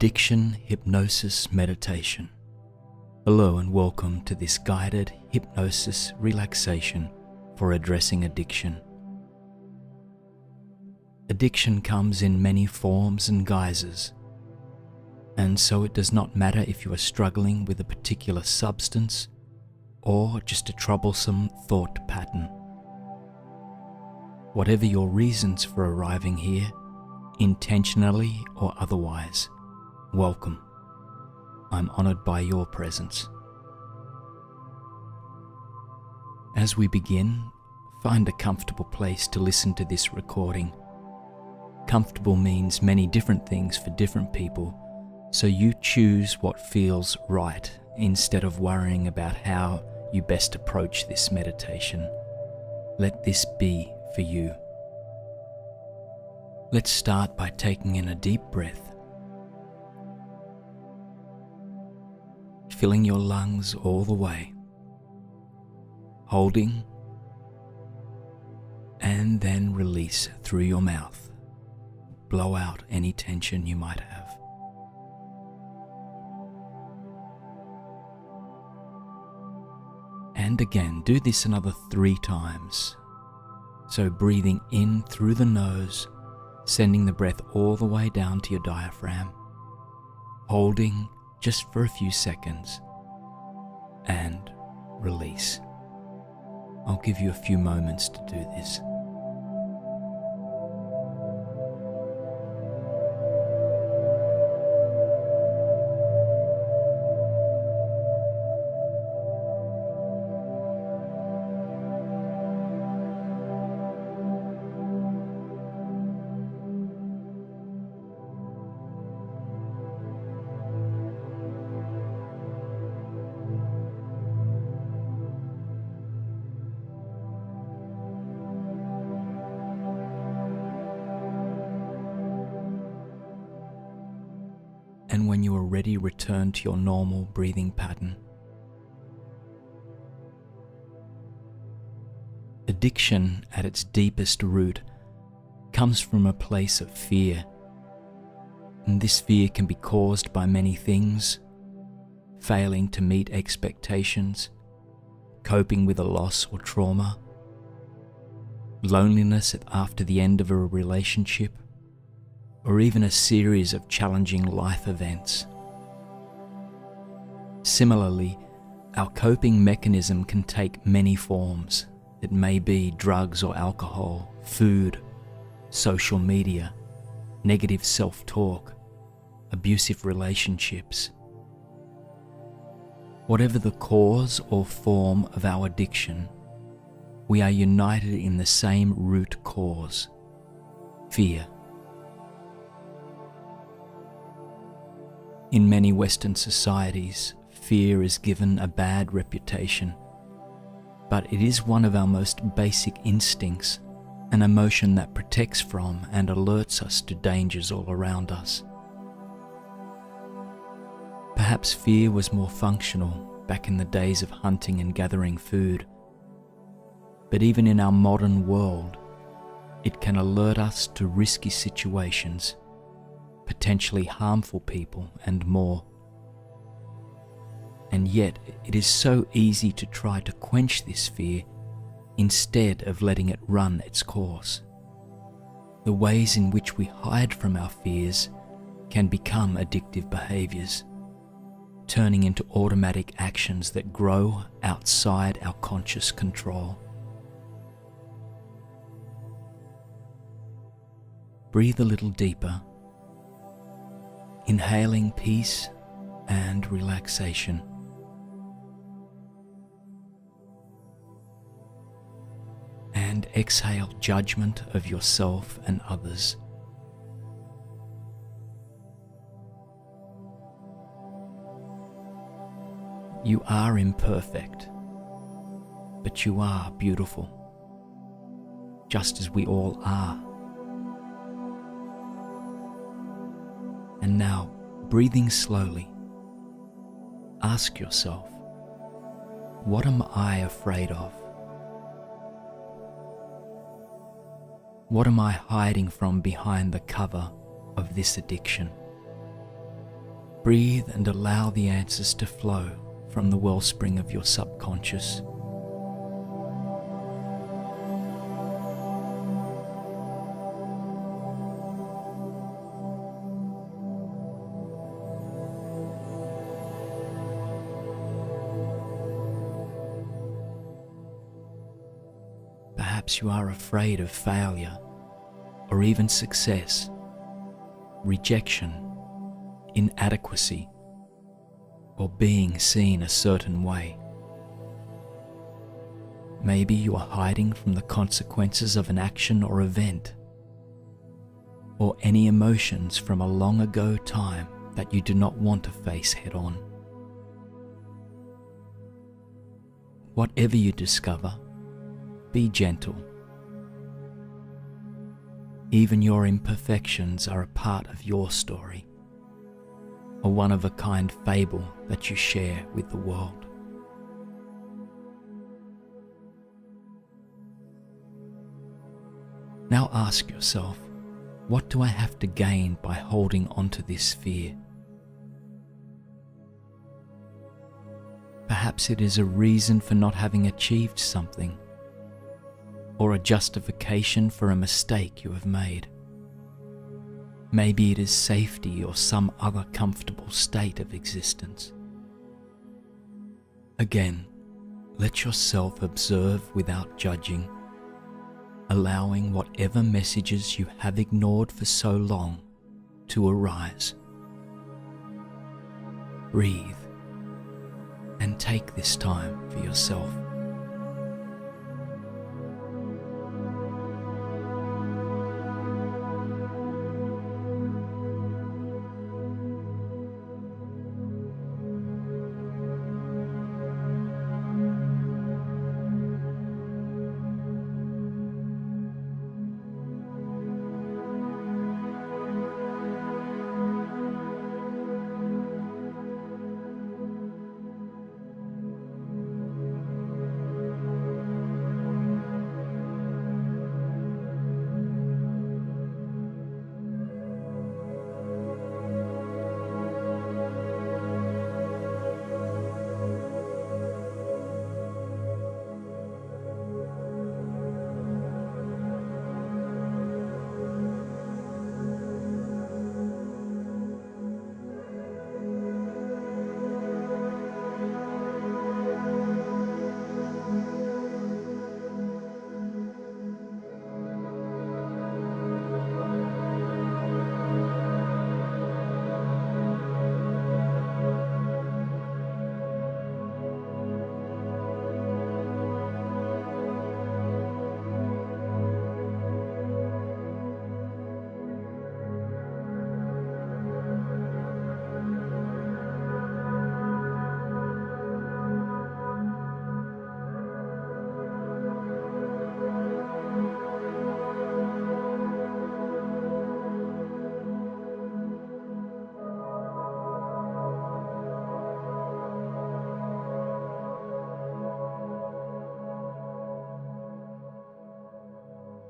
Addiction Hypnosis Meditation. Hello and welcome to this guided hypnosis relaxation for addressing addiction. Addiction comes in many forms and guises, and so it does not matter if you are struggling with a particular substance or just a troublesome thought pattern. Whatever your reasons for arriving here, intentionally or otherwise, welcome. I'm honored by your presence. As we begin, find a comfortable place to listen to this recording. Comfortable means many different things for different people, so you choose what feels right instead of worrying about how you best approach this meditation. Let this be for you. Let's start by taking in a deep breath, filling your lungs all the way, holding, and then release through your mouth. Blow out any tension you might have. And again, do this another 3 times. So breathing in through the nose, sending the breath all the way down to your diaphragm, holding just for a few seconds, and release. I'll give you a few moments to do this. And when you are ready, return to your normal breathing pattern. Addiction, at its deepest root, comes from a place of fear. And this fear can be caused by many things: failing to meet expectations, coping with a loss or trauma, loneliness after the end of a relationship, or even a series of challenging life events. Similarly, our coping mechanism can take many forms. It may be drugs or alcohol, food, social media, negative self-talk, abusive relationships. Whatever the cause or form of our addiction, we are united in the same root cause: fear. In many Western societies, fear is given a bad reputation, but it is one of our most basic instincts, an emotion that protects from and alerts us to dangers all around us. Perhaps fear was more functional back in the days of hunting and gathering food, but even in our modern world, it can alert us to risky situations, potentially harmful people, and more. And yet, it is so easy to try to quench this fear instead of letting it run its course. The ways in which we hide from our fears can become addictive behaviors, turning into automatic actions that grow outside our conscious control. Breathe a little deeper, inhaling peace and relaxation. And exhale judgment of yourself and others. You are imperfect, but you are beautiful, just as we all are. And now, breathing slowly, ask yourself, what am I afraid of? What am I hiding from behind the cover of this addiction? Breathe and allow the answers to flow from the wellspring of your subconscious. Perhaps you are afraid of failure, or even success, rejection, inadequacy, or being seen a certain way. Maybe you are hiding from the consequences of an action or event, or any emotions from a long ago time that you do not want to face head on. Whatever you discover, be gentle. Even your imperfections are a part of your story, a one-of-a-kind fable that you share with the world. Now ask yourself, what do I have to gain by holding onto this fear? Perhaps it is a reason for not having achieved something, or a justification for a mistake you have made. Maybe it is safety or some other comfortable state of existence. Again, let yourself observe without judging, allowing whatever messages you have ignored for so long to arise. Breathe and take this time for yourself.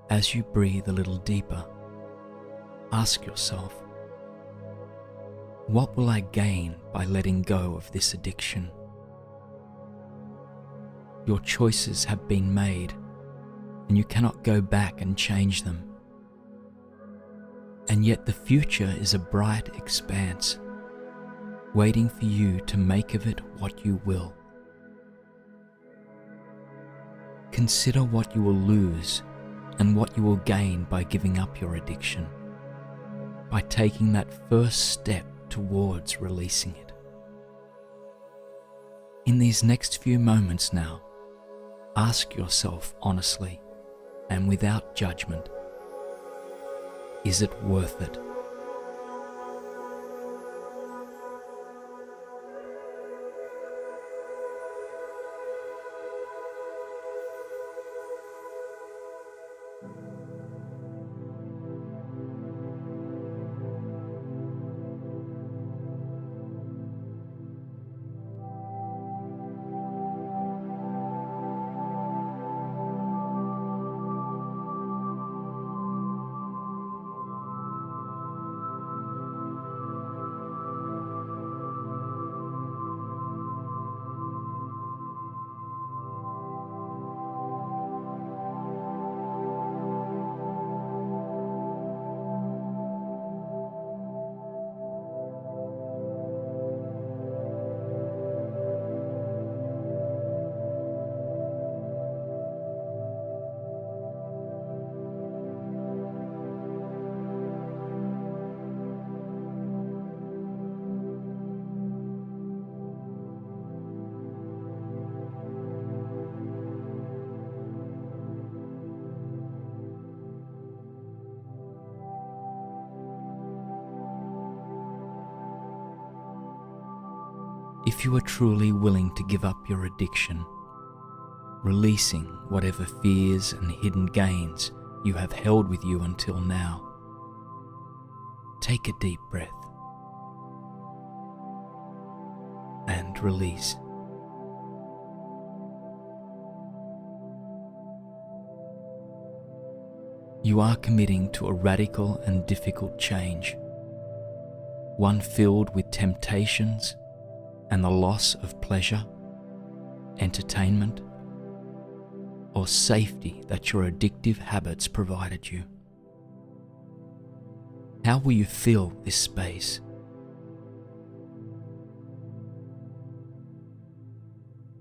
As you breathe a little deeper, ask yourself, what will I gain by letting go of this addiction? Your choices have been made, and you cannot go back and change them. And yet the future is a bright expanse, waiting for you to make of it what you will. Consider what you will lose and what you will gain by giving up your addiction, by taking that first step towards releasing it. In these next few moments now, ask yourself honestly and without judgment, is it worth it? If you are truly willing to give up your addiction, releasing whatever fears and hidden gains you have held with you until now, take a deep breath and release. You are committing to a radical and difficult change, one filled with temptations and the loss of pleasure, entertainment, or safety that your addictive habits provided you. How will you fill this space?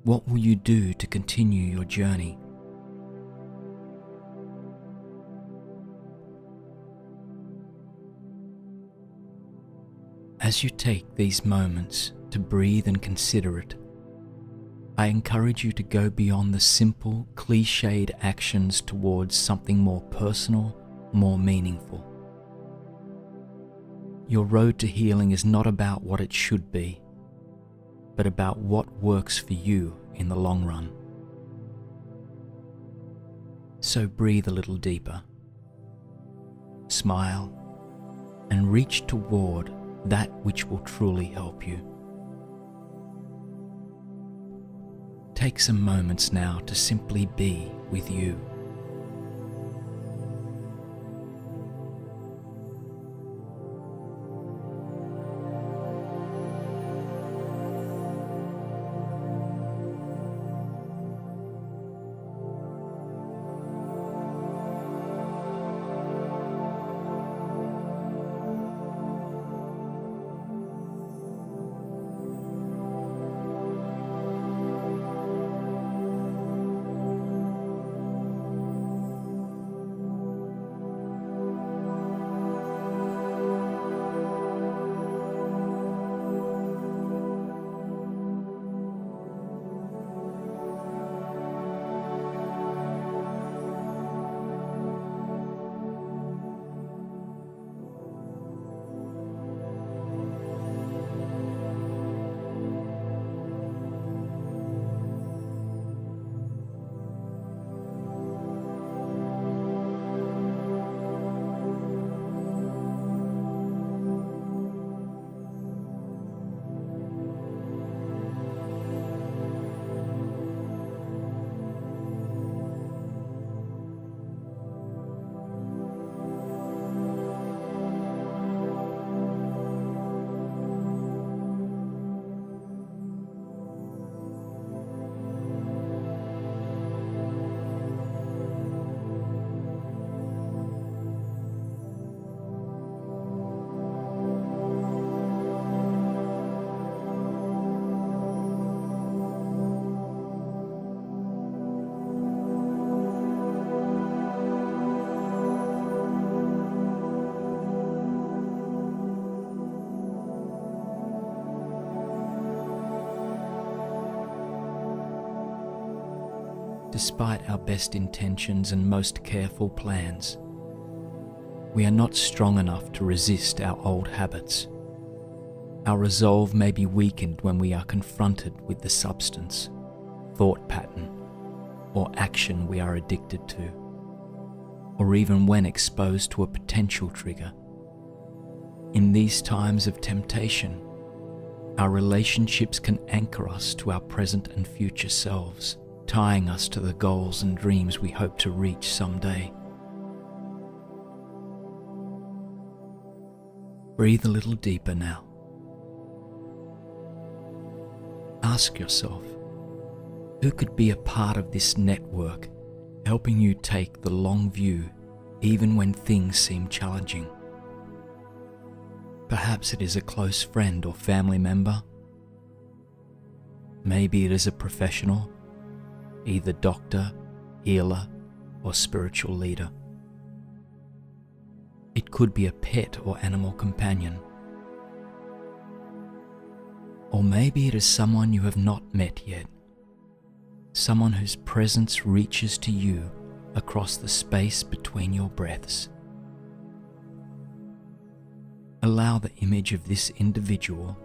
What will you do to continue your journey? As you take these moments to breathe and consider it, I encourage you to go beyond the simple, cliched actions towards something more personal, more meaningful. Your road to healing is not about what it should be, but about what works for you in the long run. So breathe a little deeper, smile, and reach toward that which will truly help you. Take some moments now to simply be with you. Despite our best intentions and most careful plans, we are not strong enough to resist our old habits. Our resolve may be weakened when we are confronted with the substance, thought pattern, or action we are addicted to, or even when exposed to a potential trigger. In these times of temptation, our relationships can anchor us to our present and future selves, tying us to the goals and dreams we hope to reach someday. Breathe a little deeper now. Ask yourself, who could be a part of this network, helping you take the long view even when things seem challenging? Perhaps it is a close friend or family member. Maybe it is a professional, either doctor, healer, or spiritual leader. It could be a pet or animal companion. Or maybe it is someone you have not met yet, someone whose presence reaches to you across the space between your breaths. Allow the image of this individual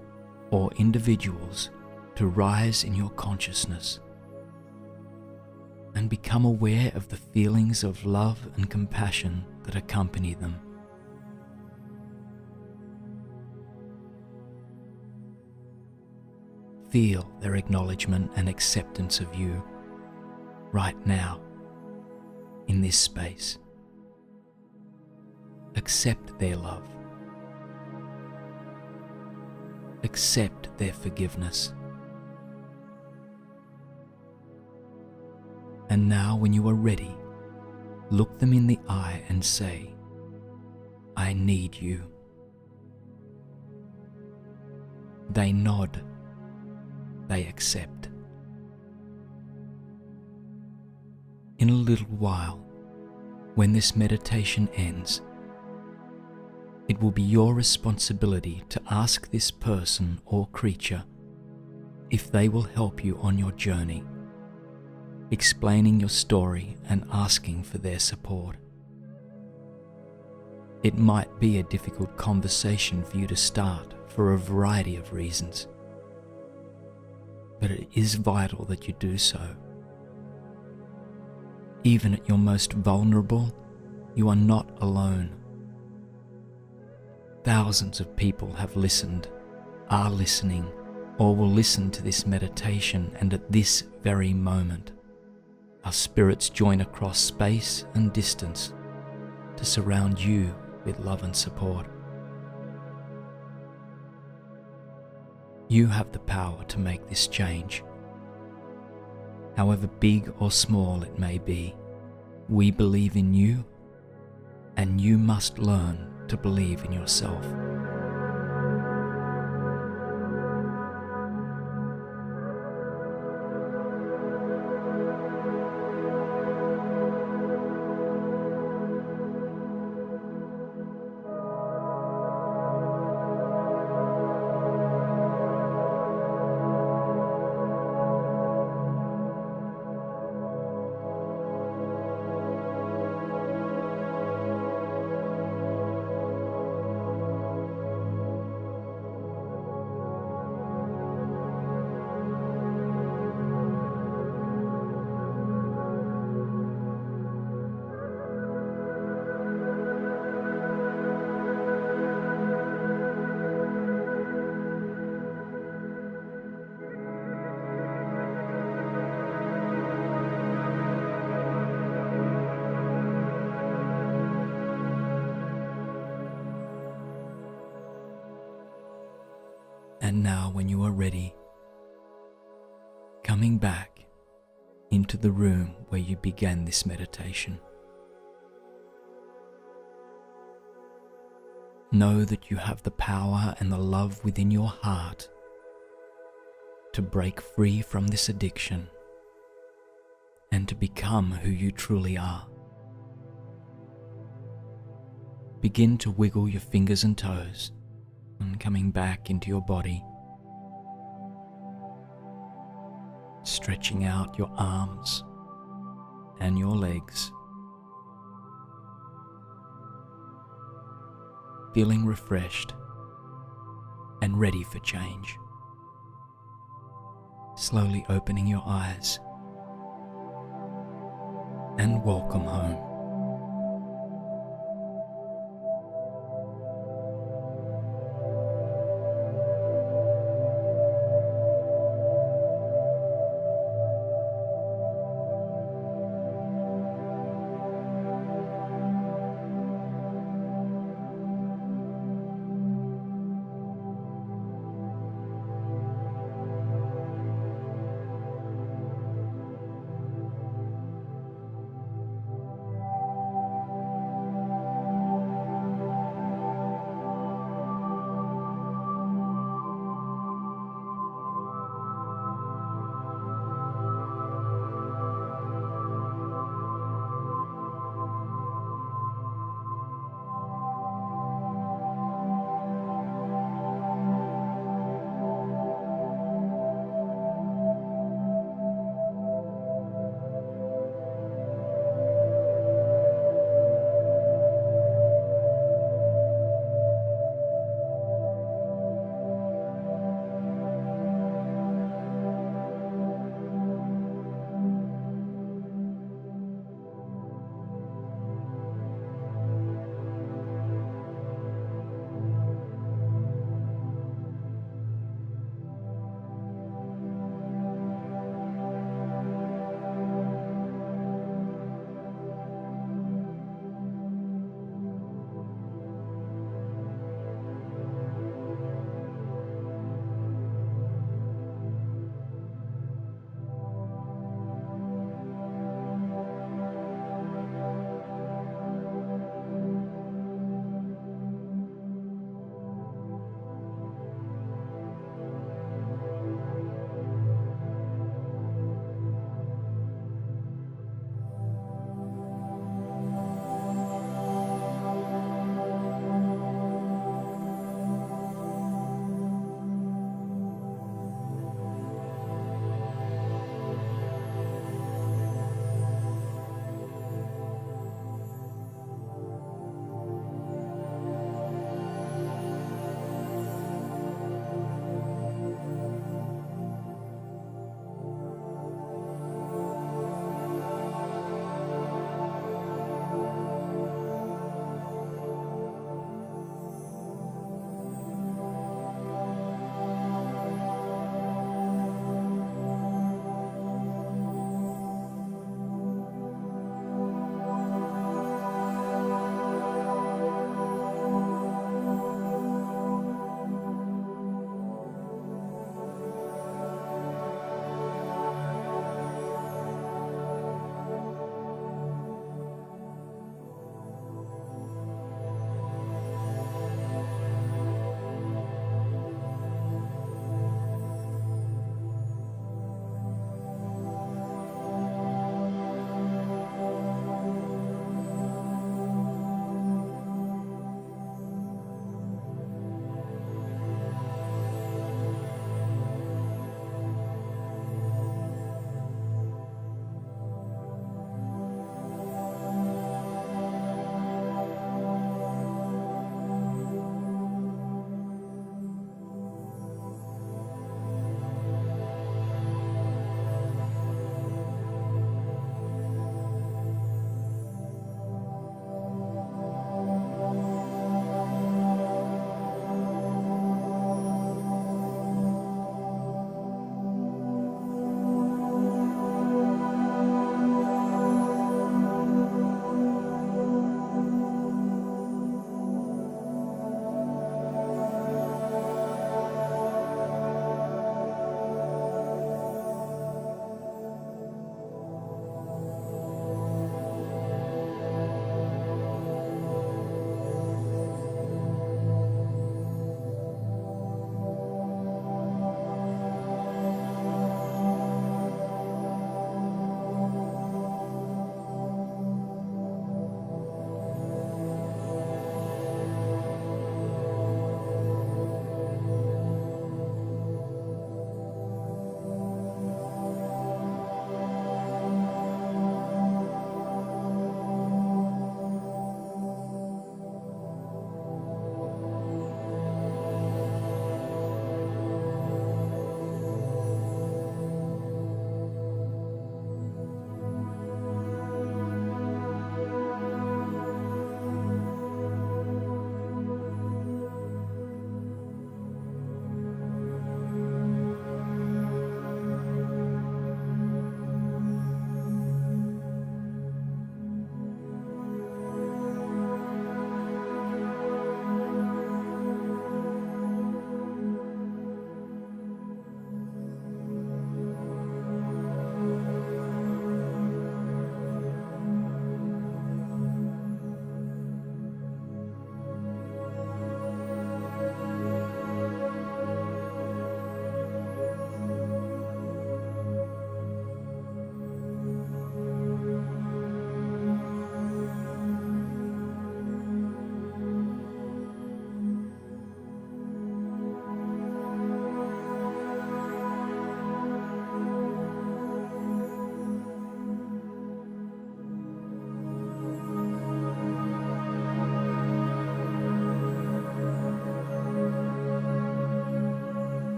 or individuals to rise in your consciousness and become aware of the feelings of love and compassion that accompany them. Feel their acknowledgement and acceptance of you right now in this space. Accept their love. Accept their forgiveness. And now, when you are ready, look them in the eye and say, "I need you." They nod. They accept. In a little while, when this meditation ends, it will be your responsibility to ask this person or creature if they will help you on your journey, explaining your story and asking for their support. It might be a difficult conversation for you to start for a variety of reasons, but it is vital that you do so. Even at your most vulnerable, you are not alone. Thousands of people have listened, are listening, or will listen to this meditation, and at this very moment, our spirits join across space and distance to surround you with love and support. You have the power to make this change. However big or small it may be, we believe in you, and you must learn to believe in yourself. And now, when you are ready, coming back into the room where you began this meditation, know that you have the power and the love within your heart to break free from this addiction and to become who you truly are. Begin to wiggle your fingers and toes and coming back into your body, stretching out your arms and your legs, feeling refreshed and ready for change. Slowly opening your eyes, and welcome home.